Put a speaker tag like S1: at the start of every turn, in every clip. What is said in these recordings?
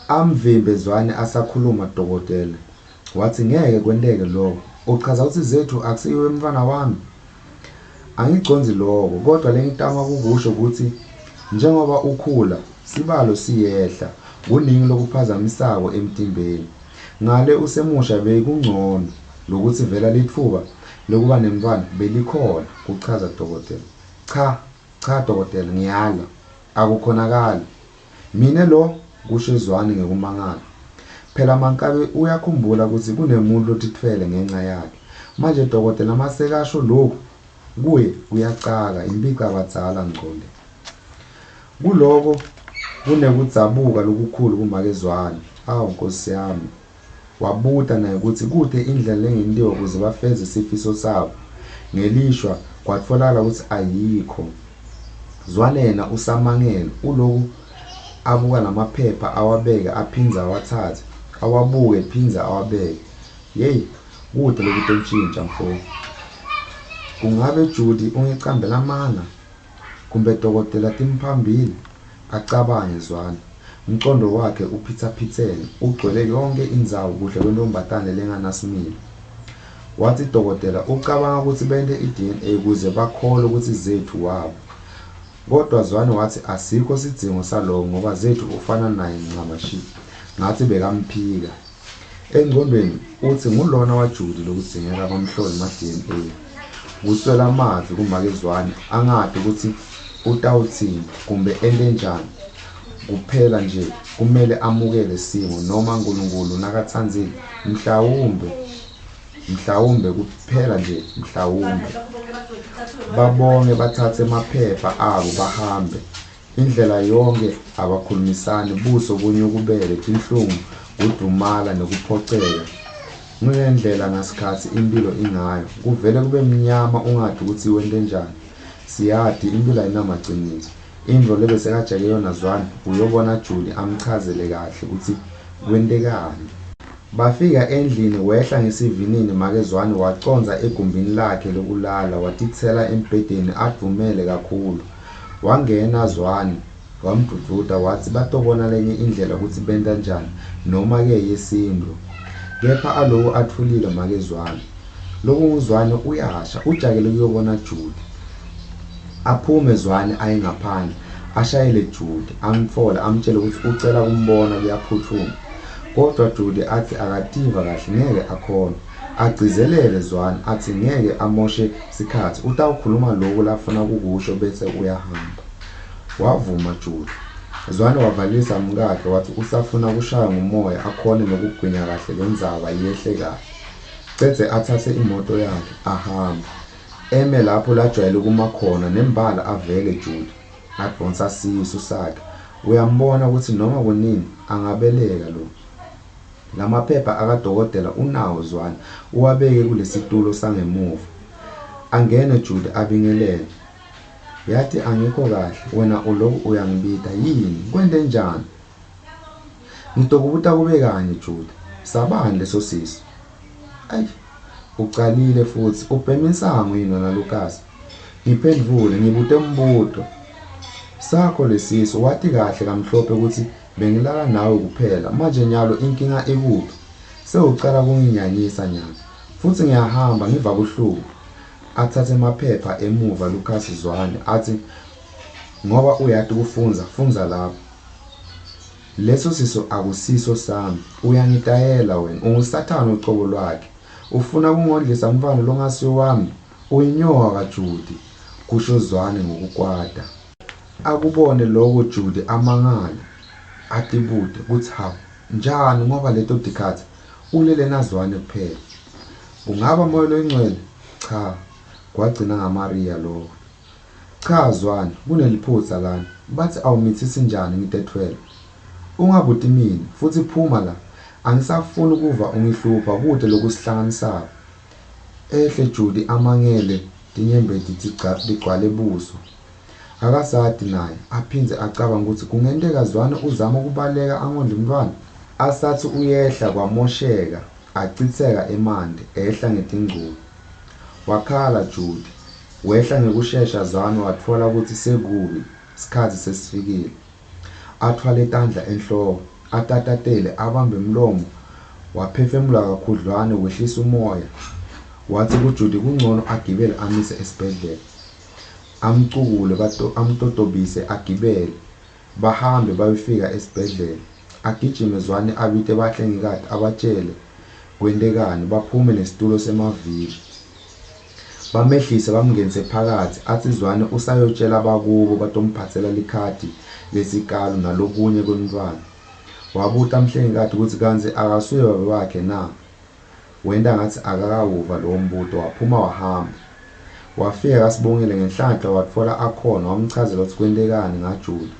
S1: Amvimbe Zwane asakhuluma dokotela. Wathi ngeke kwenteke lokho. Uchaza ukuthi zethu akusiyiwe mfana wami. Angiconzi lokho kodwa lengitama kukusho ukuthi njengoba ukhula sibalo siyehla kuningi lokuphazamisako emtimbeni. Ngale usemusha bekungcono lokuthi vela lithuba lokuba nemntwana belikhona, kuchaza dokotela. Cha dokotela, ngiyala akukhonakali. Mina lo kusho Zwane ngekumangala. Phela Mankabe uyakhumbula ukuthi kunemuntu otithwele ngenxa yakhe. Manje dokotela masekasho lokhu kuye kuyacaka imbica abadzala ngqonde. Kuloko kunekudzabuka lokukhulu kumake Zwane. Awu Nkosi yami. Wabuta naye ukuthi kute indlela engentiwa ukuze bafeze isifiso sabo. Ngelishwa kwatfolakala ukuthi ayikho. Zwane yena usamangele uloku abuka namaphepha awabeke aphinza awathathe, awabuke phinza awabeke. Yeyi, kude lokutontshintsha mfo. Kungabe Judy ungicambela amanga kumbe dokotela timphambili? Acabanye Zwane. Umcondo wakhe uphithaphithene, ugcwele yonke indzawo kuhle kwentombatane lenganasimilo. Wathi dokotela ucabanga ukuthi bente i-DNA ukuze bakholwe ukuthi zethu wabo. Kodwa Zwane wathi asikho sidingo saloko ngoba zethu ufana naye ncamashi. Ngathi bekamphika. Engqondweni uthi ngulona waJudy lokudzingeka kwamhloli ma-DNA. Kuswela amazwi kumake Zwane angade ukuthi utawuthini kumbe ente njani. Kuphela nje kumele amukele simo noma uNkulunkulu nakatsandzile mhlawumbe kuphela nje mhlawumbe. Babonge bathathe emaphepha abo bahambe. Indlela yonke abakhulumisani buso bunyukubele tinhlungu udumala nokuphoxeka. Ngendlela ngasikhathi impilo ingayo kuvele kube mnyama ungathi ukuthi wente njani. Siyadi impilo ayinamaqiniso. Indlo lebesekajake yona Zwane uyobona Judy amchazele kahle ukuthi kwentekani. Bafika endlini wehla ngesivinini make Zwane waconza egumbini lakhe lokulala watithela embhedeni adumele kakhulu. Wangena Zwane wamdududa wathi batobona lenye indlela ukuthi benta njani noma ke yesintu. Kepha aloku athulile make Zwane. Loku uZwane uyasha ujakele ukuyobona Judy. Aphume Zwane aye ngaphandle ashayele Judy amfola amtshele ukuthi ucela kumbona kuyaphuthuma. Kodwa Judy athi akativa kahle ngeke akhona. Agcizelele Zwane athi ngeke amoshe sikhathi utawukhuluma lokho lafuna kukusho bese uyahamba. Wavuma Judy. Zwane wavalisa umkakhe wathi usafuna kushaya ngumoya akhone nokugwinya kahle lendzaba yehle kahle. Cedze athathe imoto yakhe ahamba. Eme lapho lajwayele kuma khona nembala avele Judy. Adonsa sisu sakhe. Uyambona ukuthi noma kunini angabeleka lo. Lamaphepha akadokotela unawo Zwane uwabeke kulesitulo sangemuva. Angene Judy abingelele. Yathi angikho kahle wena uloku uyangibita yini kwente njani? Ngitokubuta kube kanye Judy. Sabani leso sisu? Ayi ucalile futhi ubhemisango yini na Lucas. Ngiphendvule ngibute umbuto. Sakho lesiso wathi kahle kamhlophe ukuthi bengilala nawe kuphela manje nyalo inkinga ekuphi. Sewucala kunginyanyisa nyalo. Futhi ngiyahamba ngiva kuhluku. Athathe emaphepha emuva Lucas Zwane athi ngoba uyati kufunza lapho. Leso siso akusiso sami. Uyangitayela wena ungusathana ucobo lwakhe. Ufuna kungondlisa umfana longasiyo wami. Uyinyoka Judy, kusho Zwane ngokukwata. Akubone lokho Judy amangala. Atibude kuthi hawu njani ngoba leto dikhathi ulele naZwane kuphela. Ungaba moyo loyingcwele? Cha, kwagcina ngaMaria lokho. Cha Zwane, kuneliphutsa lana. Bathi awumithisi njani ngitethwele. Ungabuti mina futhi phuma la. Angisafuni ukuva ungihlupha kude lokusihlanganisayo. Ehle Judy amangele tinyembeti tigcwale buso. Akasadi naye aphinze acabanga ukuthi kungenteka Zwane uzama ukubaleka angondle umntwana. Asathi uyehla kwamosheka achitheka emande ehla ngetingcubo. Wakhala Judy. Wehla ngekushesha Zwane watfola ukuthi sekubi isikhathi sesifikile. Athwale tandla enhloko. atatatele abambe umlomo waphefemula kakhudlwane wehlisa umoya. Wathi kuJudy kungcono agibele amise esibhedlela. Amcukule amtotobise agibele bahambe bayofika esibhedlela. Agijime Zwane abite bahlengikazi abatshele kwendekani baphume nesitulo semavili. Bamehlise bamngenise phakathi athi Zwane usayotshela abakubo batomphathela likhadi lesikalo nalokunye kwemntwana. Wabuta umhlengikazi ukuthi kanzi akasuye baba wakhe na. Wenda ngathi akakawuva lowo mbuto waphuma wahamba. Wafika kaSibongile ngenhlanhla watfola akhona wamchazela ukuthi kwendekani ngaJudy.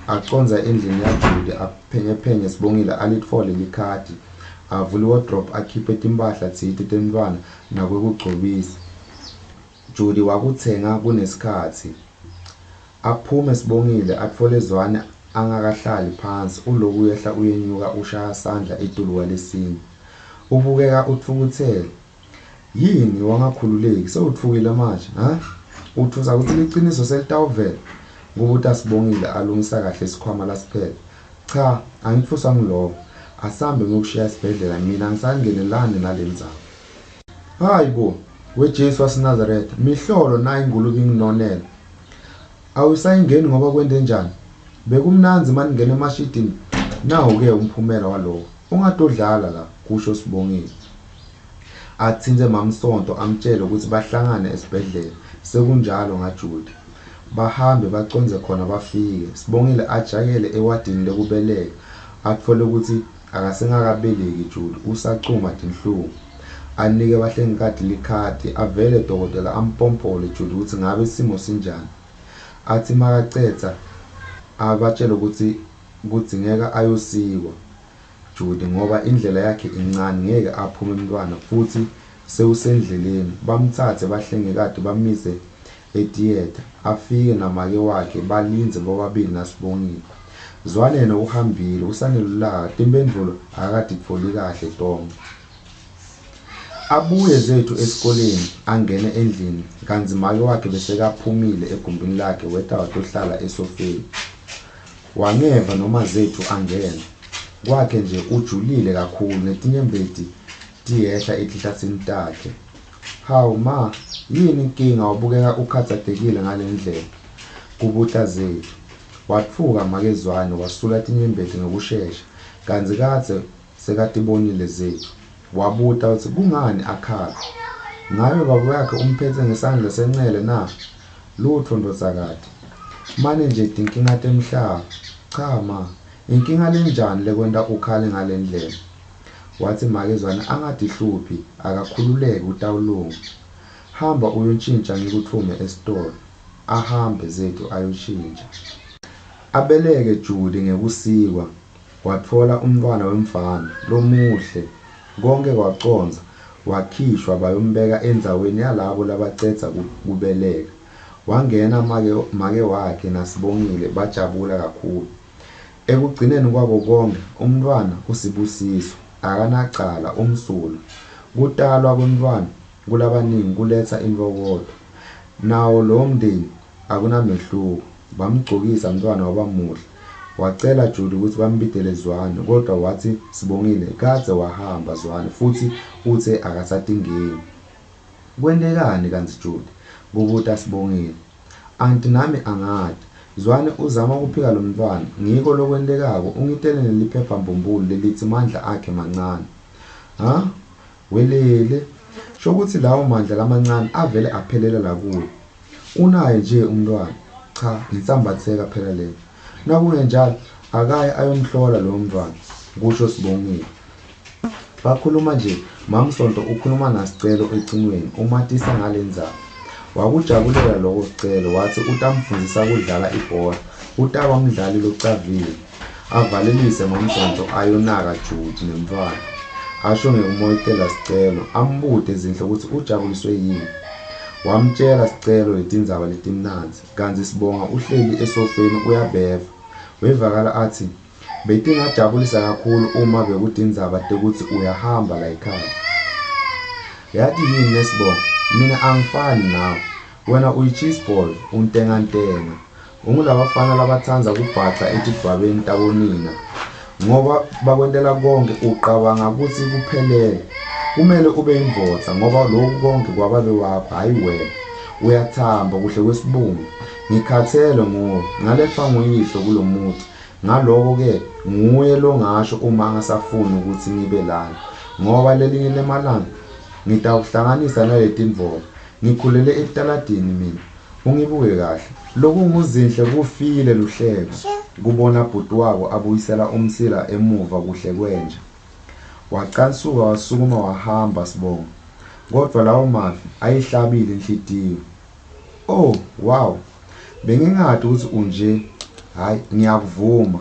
S1: Aconza endlini yaJudy aphenyephenye Sibongile alitfole likhadi. Avula iwardrobe akhiphe timpahla tsite temntwana nakwekugcobisa. Judy wakuthenga kunesikhathi. Aphume Sibongile atfole Zwane angakahlali phansi uloku uyehla uyenyuka ushaya sandla etulu lesine. Ubukeka utfukuthele. Yini wangakhululeki sewuthukile manje ha? Uthusa ukuthi liqiniso selitawuvela. Kubuta Sibongile alungisa kahle isikhwama lasiphela. Cha, angitfusa ngiloko. Asambe ngokushiya esibhedlela mina ngisangenelani nalenzayo. Hayi bo, weJesu waseNazaretha, mihlolo nayi ingulube nginonela. Awusayingeni ngoba kwende njani? Bekumnanzi maningena emashidini. Nawo-ke umphumela waloko. Ungadodlala la, kusho Sibongile. Athinze mamsonto amtshele ukuthi bahlangane esibhedlela. Sekunjalo ngaJudy. Bahambe baconze khona bafike. Sibongile ajakele ewadini lekubeleka. Atfole ukuthi akasengakabeleki Judy usacuma tinhlungu. Anike bahlengikazi likhadi avele dokotela ampompole Judy ukuthi ngabe isimo sinjani. Athi makacetha abatshele ukuthi kudzingeka ayosikwa Judy ngoba indlela yakhe incane ngeke aphume umntwana futhi sewusendleleni. Bamthathe bahlengikazi bamise etheater afike namake wakhe balinze bobabili naSibongile. Zwane yena uhambile usanelulaka timpendulo akaditfoli kahle tonke. Abuye zethu esikoleni angene endlini kanzi make wakhe besekaphumile egumbini lakhe weta watohlala esofeni. Wangeva noma zethu angena. Kwakhe nje ujulile kakhulu netinyembeti tiyehla etinhlathini takhe. Hawu ma, yini inkinga wabukeka ukhathatekile ngalendlela? Kubuta zethu. Watfuka make Zwane wasula tinyembeti ngokushesha kanzi kadze sekatibonile zethu. Wabuta ukuthi kungani akhala. Ngabe baba wakhe umphethe ngesandla sencele na? Lutho ndodzakade. Mane nje tinkinga temhlaba. Cha ma, inkinga lenjani lekwenta ukhale ngalendlela? Wathi make Zwane angadihluphi akakhululeke utawulunga. Hamba uyontshintsha ngikuthume esitolo. Ahambe zethu ayoshintsha. Abeleke Judy ngekusikwa. Watfola umntwana wemfana lomuhle. Konke kwaconza. Wakhishwa bayombeka endzaweni yalabo labacetha kubeleka. Wangena make wakhe naSibongile bajabula kakhulu. Ekugcineni kwabo konke umntwana usibusiso akanacala umsulwa. Kutalwa kwemntwana kulabaningi kuletha intokozo. Nawo lo mndeni akunamehluko. Bamgcokisa umntwana wabamuhle. Wacela Judy ukuthi bambidele Zwane kodwa wathi Sibongile kadze wahamba Zwane futhi uthe akasadingeki. Kwendekani kanzi Judy? Kubuta Sibongile. Anti nami angadi. Zwane uzama ukuphika lo mntwana. Ngiko lokwendekako ungitele neliphepha mbumbulu lelithi mandla akhe mancane. Ha? Welele. Shokuthi lawo mandla lamancane avele aphelela la kuyo. Unaye nje umntwana. Cha, ngitsambatheka phela lelo. Nakungenjalo akaye ayomhlola lo mntwana, kusho Sibongile. Bakhuluma nje, mamsonto ukhuluma naSicelo ecingweni umatisa ngalendzaba. Wakujabulela lokho Sicelo wathi utamfundisa ukudlala ibhola. Utaba umdlali locavile. Avalelise mamsonto ayonaka Judy nemntwana. Asho ngekumoyitela Sicelo ambude zinhle ukuthi ujabuliswe yini. Wamtshela Sicelo letindzaba letimnanzi kanzi Sibonga uhleli esofeni uyabheva. Wevakala athi betingajabulisa kakhulu uma bekutindzaba tekuthi uyahamba la ekhaya. Yathi yini leSibonga? Mina angifani nawe. Wena uyi-cheeseball untenga. Ungulabafana labatsandza kubhaxa etidvwabeni tabonina. ngoba bakwentela konke uqabanga ukuthi kuphelele. Kumele ube indvodza ngoba lokhu konke kwababe wakho hayi wena. Uyathamba kuhle kwesibungu. Ngikhathele nguwe ngalefa nguyihlo kulomuthi. Ngaloko ke nguye lo ngasho uma ngasafuni ukuthi ngibe lana ngoba lelinye lemalanga ngitawuhlanganisa naletinvola. Ngikhulele etaladini mina. Ungibuke kahle. Lokhu nguzinhle kufile luhleko. Kubona bhuti wabo abuyisela umsila emuva kuhle kwenja. Wacansuka wasukuma wahamba sibonga. Kodwa lawo mavi ayihlabile inhliziyo. Oh, wow. Bengingathi ukuthi unje. Hayi, ngiyakuvuma.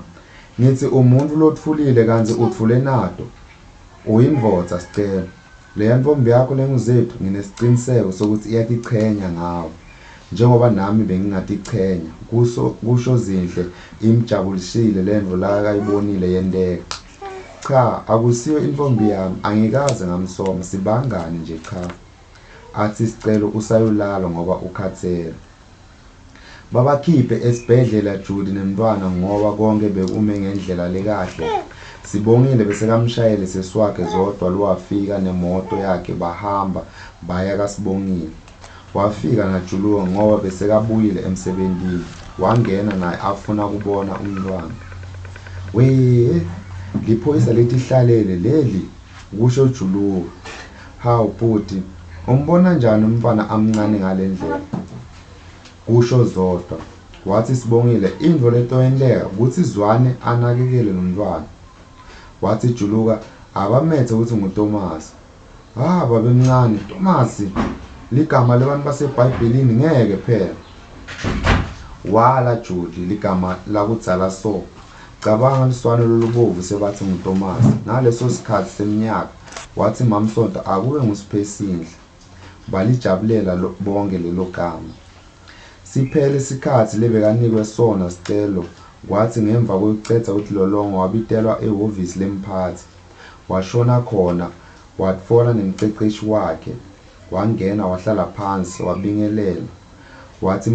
S1: Ngithi umuntu lothulile kanzi uthule nato. Uyindvodza sicela. Leya ntombi yakho lenguzethu nginesiqiniseko sokuthi iyatichenya ngawe. Njengoba nami bengingatichenya. Kusho zinhle imjabulisile lento la kayibonile yendeka. Cha, akusiyo intombi yami, angikaze ngamsoma, sibangani nje cha. Athi sicelo usayolala ngoba ukhathele. Babakhiphe esibhedlela Judy nemntwana ngoba konke bekume ngendlela lekahle. Sibongile bese kamshayele seswakhe zodwa lwafika nemoto yakhe bahamba baya kaSibongile. Wafika naJuluka ngoba bese kabuyile emsebentini. Wangena naye afuna kubona umntwana. We, liphoyisa letihlalele leli kusho Juluka. Hawu bhuti, umbona njani umfana amncane ngalendlela? Kusho zodwa. Wathi Sibongile indvo letoyendeka ukuthi Zwane anakekele nomntwana. Wathi Juluka abamethe ukuthi nguThomas. Babemncane Thomas ligama labantu baseBhayibhelini ngeke phela. Wala Judy ligama lakudzala so. Cabanga liswane lolubovu sebathi nguThomas. Ngaleso sikhathi seminyaka wathi mamsonto akube nguSiphesindla. Balijabulela bonke lelo gama. Siphele isikhathi lebekanikwe sona sicelo. Kwathi ngemva kokucetha uDlolongo wabitelwa ehhovisi lemphathi. Washona khona watfola nemceceshi wakhe. Wangena wahlala phansi wabingelela. Wathi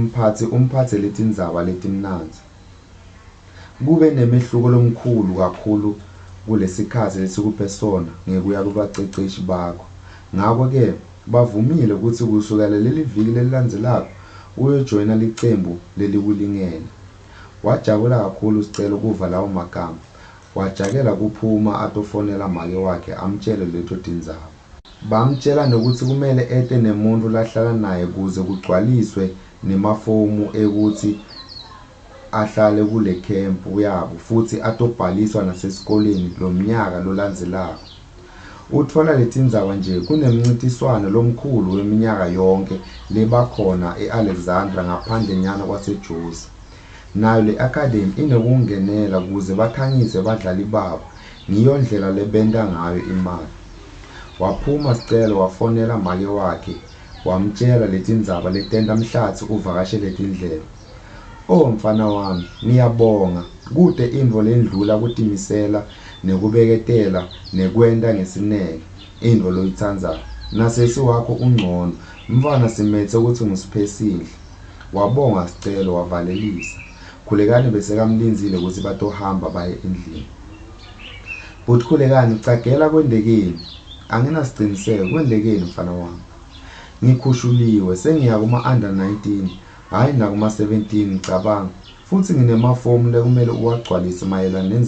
S1: umphathe letindzaba letimnanzi. Kube nemehluko lomkhulu kakhulu kulesikhathi lesikuphe sona ngekuya kubaceceshi bakho. Ngakho ke bavumile ukuthi kusukela leli viki lelilandzelako uyojoyina licembu lelikulingene. Wajabula kakhulu sicelo kuva lawo magama. Wajakela kuphuma atofonela make wakhe amtshele leto tindzaba. Bamtshela nokuthi kumele ete nemuntu lahlala naye kuze kugcwaliswe nemafomu ekuthi ahlale kule camp yabo futhi atobhaliswa nasesikoleni lomnyaka lolandzelako. Uthola letindzaba nje kunemncintiswano lomkhulu weminyaka yonke lebakhona eAlexandra ngaphandle nyana kwaseJozi. Nayo le academy inokungenela kuze bakhanyise badlali babo ngiyo ndlela lebenta ngayo imali. Waphuma sicelo wafonela make wakhe wamtshela letindzaba letenta mhlatsi uvakashele tindlela. Oh mfana wami, ngiyabonga kute indvo lendlula kutimisela nekubeketela nekwenta ngesineke indvo loyitsandzako. Nasesi wakho ungcono mfana simethe ukuthi nguSiphesindla. Wabonga sicelo wavalelisa. Khulekani bese kamlinzile ukuthi batohamba baye endlini. But khulekani cagela kwendekeni. Anginasiqiniseko kwendekeni mfana wami. Ngikhushulilwe sengiya kuma-under 19 hayi nakuma-17 ngicabanga. Futhi nginemafomu lekumele uwagcwalise mayelana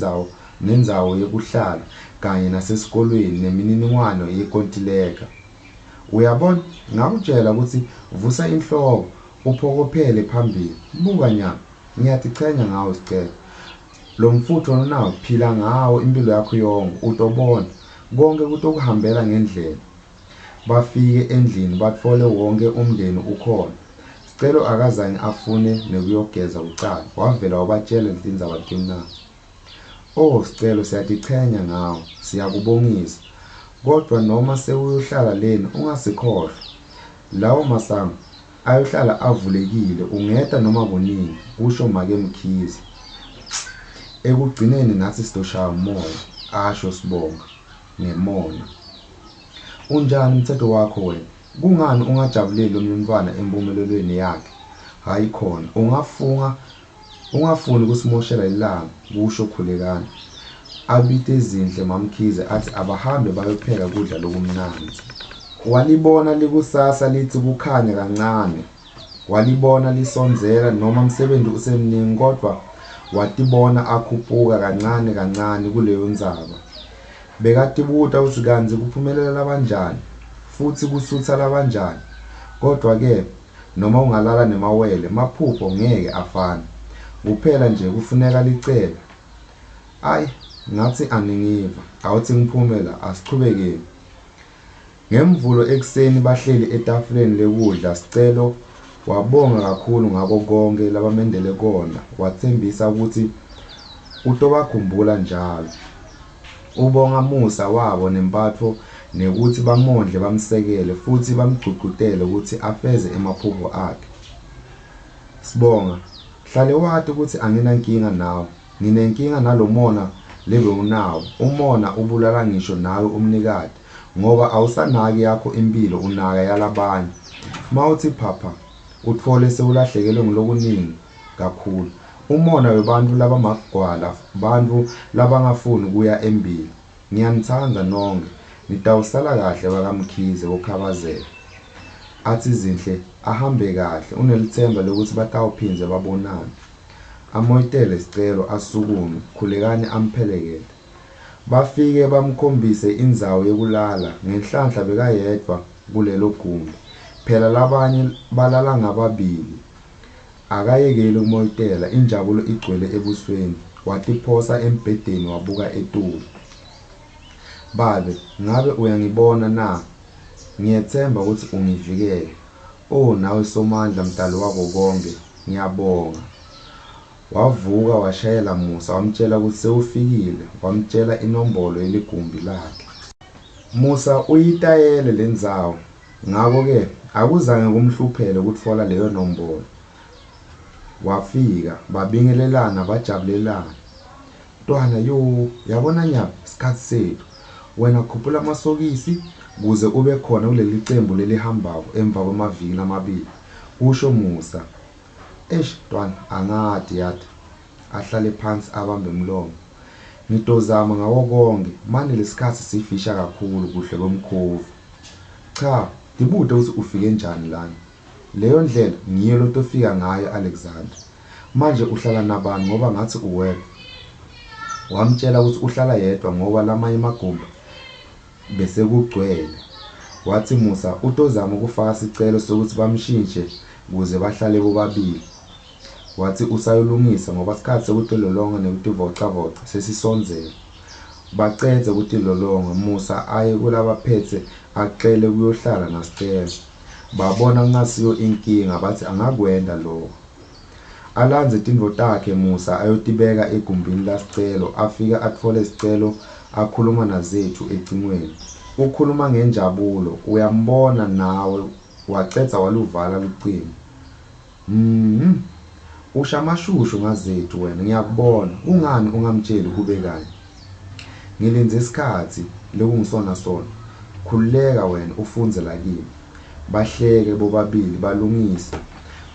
S1: nendzawo yekuhlala kanye nasesikolweni nemininingwane yekontileka. Uyabona ngakutshela ukuthi vusa inhloko uphokophele phambili. Buka nyama ngiyatichenya ngawo sicelo. Lo mfutho nawo phila ngawo impilo yakho yonke utobona konke kutokuhambela ngendlela. Bafike endlini batfole wonke umndeni ukhona. Sicelo akazange afune nekuyogeza ucala. Wavela wabatshela letindzaba letimnandi. Oh sicelo siyatichenya ngawo, siyakubongisa. Kodwa noma sewuyohlala leni ungasikhohlwa. Lawo masango ayohlala avulekile ungeda noma kuningi kusho make Mkhize. Ekugcineni nathi sitoshaya umoya asho Sibonga ngemona. Unjani umthetho wakho wena? Kungani ungajabuleli umntwana emphumelelweni yakhe? Hayi khona ungafuni kusimoshela ilanga kusho khulekani. abite izinhle mamkhize athi abahambe bayopheka kudla lokumnandi. Walibona likusasa lithi kukhanya kancane, walibona lisonzela noma umsebenzi usemningi, kodwa watibona akhuphuka kancane kancane kuleyo ndzaba. Bekatibuta ukuthi kanzi kuphumelela kanjani futhi kusutha labanjani. Kodwa-ke noma ungalala nemawele, maphupho ngeke afane. Kuphela nje kufuneka licele. Ayi, ngathi aningiva, awuthi ngiphumela, asiqhubekeni. Ngemvulo ekuseni bahleli etafuleni lekudla, Sicelo wabonga kakhulu ngako konke labamendele kona, wathembisa ukuthi utobakhumbula njalo. Ubonga Musa wabo nempatho nekuthi bamondle bamsekele futhi bamgcugcutele ukuthi afeze emaphupho akhe. Sibonga, hlale wathi ukuthi anginankinga nawe, nginenkinga nalomona lebe unawo. Umona ubulala ngisho nawe umnikati, ngoba awusanaki yakho impilo unaka yalabanye. Mawuthi phapha uthole sewulahlekelwe ngilokuningi kakhulu. Umona webantu labamagwala, bantu labangafuni kuya embili. Ngiyanithanda nonke, nitawusala kahle bakamkhize okhabazela. Athi zinhle ahambe kahle, unelithemba lokuthi batawuphinze babonane. Amoyitele Sicelo asukume, khulekani amphelekele. Bafike bamkhombise indzawo yekulala, ngenhlanhla bekayedwa kulelo gumbi. Phela labanye balala ngababili. Akayekeli umoyitela, injabulo igcwele ebusweni. Watiphosa embhedeni wabuka etulu. Babe, ngabe uyangibona na? Ngiyethemba ukuthi ungivikele. Oh, nawe Somandla mdali wako konke, ngiyabonga. Wavuka washayela Musa, wamtshela ukuthi sewufikile, wamtshela inombolo yeligumbi lakhe. Musa uyitayele lendzawo, ngako-ke akuzange kumhluphele ukutfola leyo nombolo. Wafika, babingelelana, bajabulelana. Ntwana, yo, yabona nyaba, isikhathi sethu. Wena khuphula amasokisi kuze ube khona kuleli cembu lelihambako emva kwamaviki amabili, kusho Musa. Ntwana, angadi yathi. Ahlale phansi abambe umlomo. Ngitozama ngawo konke, manje lesikhathi sifisha kakhulu kuhle komkhovu. Cha, dibude ukuthi ufike njani lana. Leyo ndlela ngiyo lotofika ngayo Alexander. Manje uhlala nabani ngoba ngathi uwedwa? Wamtshela ukuthi uhlala yedwa ngoba lamanye amagumbi bese kugcwele. Wathi Musa utozama ukufaka isicelo sokuthi bamshintshe kuze bahlale bobabili. Wathi usayolungisa ngoba isikhathi sokutilolonga nekutivocavoca sesisonzela. Bacede ukutilolonga, Musa aye kulabaphethe acele kuyohlala naSicelo. Babona kungasiyo inkinga, bathi angakwenda lokho. Alanze tindvo takhe Musa ayotibeka egumbini laSicelo, afika atfole Sicelo akhuluma nazethu ecingweni. Ukhuluma ngenjabulo, uyambona nawe, wacedza waluvala lucingo. Ushamashushu ngazethu wena, ngiyakubona, ungani ungamtsheli kube kanye. Ngilinze isikhathi lekungisona sona, khululeka wena ufunze lakini. Bahleke bobabili balungise.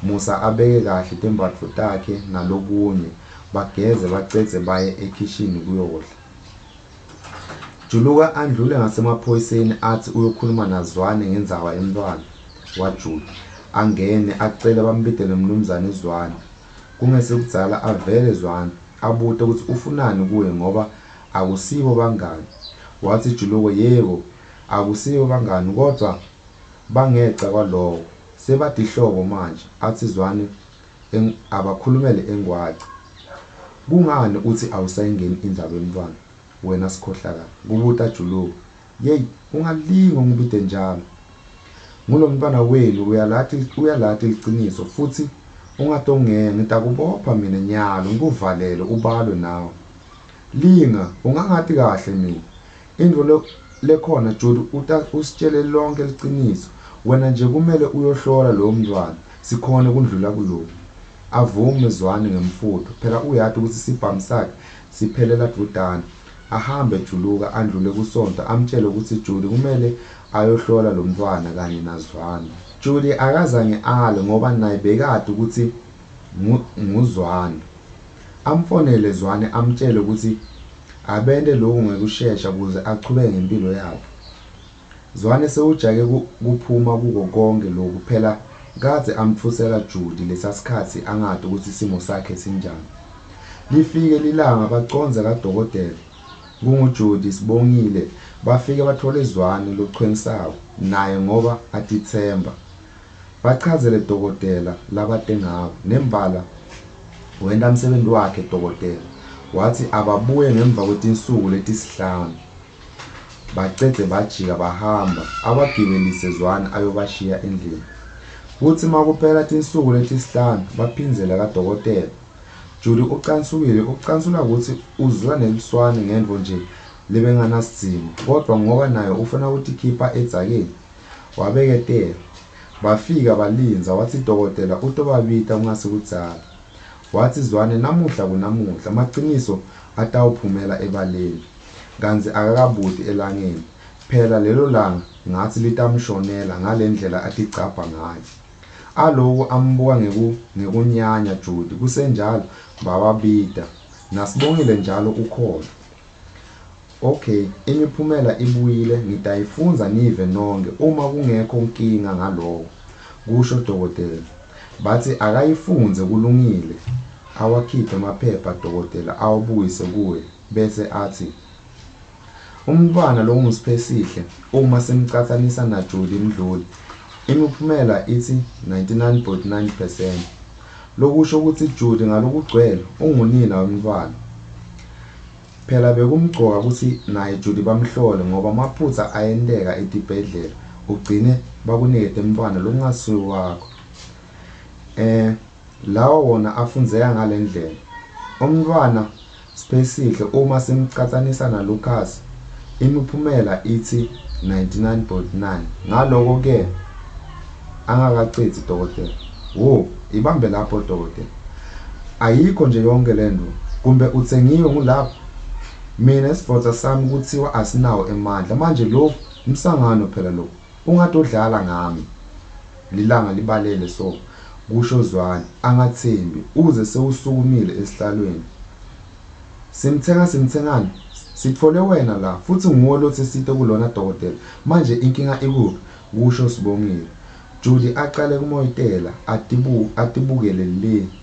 S1: Musa abeke kahle tembatfo takhe nalokunye, bageze bacedze baye ekhishini kuyodla. Juluka andlule ngasemaphoyiseni athi uyokhuluma naZwane ngendzawo yemntwana waJuda. Angene acele bambidele mnumzane Zwane. Kungesekudzala avele Zwane abuta ukuthi ufunani kuye ngoba akusibo bangani. Wathi Juluko, yebo akusibo bangani kodwa bangeca kwaloko, sebadihlobo manje. Athi Zwane abakhulumele engwaci. Kungani uthi awusayingeni indaba yomntwana wena sikhohlakala? Kubuta Juluko, yeyi ungalinga ngibide njalo. Ngulo mntwana wenu uyalathi liciniso futhi ungatongena, ngitakubopha mina nyalo ngikuvalele ubalwe nawe. Linga, ungangathi kahle mina. Indvo lekhona Judy usitshele lonke liciniso. Wena nje kumele uyohlola lo mntwana sikhona kundlula kuloko. Avume Zwane ngemfutho, phela uyathi ukuthi isibhamu sakhe siphelela dudane. Ahambe Juluka andlule kusonto amtshele ukuthi Judy kumele ayohlola lo mntwana kanye naZwane. Judy akazange ale ngoba naye bekade ukuthi nguzwane. Amfonele Zwane amtshele ukuthi abende lokhu ngekushesha ukuze achubeke ngempilo yabo. Zwane sewujake kuphuma kuko konke lokhu phela kade amfusela Judy lesasikhathi angade ukuthi isimo sakhe sinjani. Lifike lilanga baconze kaDokotela kunguJudy Sibongile bafike bathole Zwane lochwengisayo naye ngoba atithemba. Bachazele Dokotela labade ngabo nembala wenda umsebenzi wakhe Dokotela wathi ababuye ngemva kwetinsuku letisihlanu. Bacede bajika bahamba abagibelise Zwane ayobashiya endlini. Kuthi makuphela tinsuku letisihlanu baphinzela kaDokotela. Judy ucansula ukuthi uzwa neliswane ngendvo nje lebenganasizimo kodwa ngoba nayo ufuna ukuthi khipha edzakeni wabeketela. Bafika balinza wathi Dokotela utobabita ungasikudzala. Wathi Zwane namuhla kunamuhla amaqiniso atawuphumela ebaleni kanzi akakabudi elangeni phela lelo langa ngathi litamshonela ngalendlela aticapha ngayo. Aloku ambuka ngekunyanya Judy kusenjalo bababita nasibongile njalo ukhona. Okay, imiphumela ibuyile ngitayifunza nive nonke uma kungekho nkinga ngaloko, kusho Dokotela. Bathi akayifunze kulungile awakhiphe amaphepha Dokotela awubuyise kuye bese athi umntwana lo ngusipesihle uma simcathanisa na Judy Mdluli imiphumela ithi 99.9%. Lokusho ukuthi Judy ngalokugcwele ungunina womntwana. Phela bekumgcoka ukuthi naye Judy bamhlole ngoba amaphutha ayendeka etibhedlela ugcine bakunikete umntwana lokungasiwe wakho. Lawo wona afundzeka ngalendlela. Umntwana sipesihle uma simcathanisa na Lucas imiphumela ithi 99.9. Ngaloko ke angakacithi Dokotela. Wo, ibambe lapho Dokotela. Ayikho nje yonke lento kumbe utsengiwe ngulapho. Mina isivotha sami kuthiwa asinawo emandla manje lo umsangano phela lo ungatodlala ngami. Lilanga libalele so kusho Zwane angathembi uze sewusukumile esihlalweni. Simthengani sithole wena la futhi nguwe lothi sito kulona Dokotela manje inkinga ikuphi kusho Sibongile. Judy aqale kumoyitela atibukele le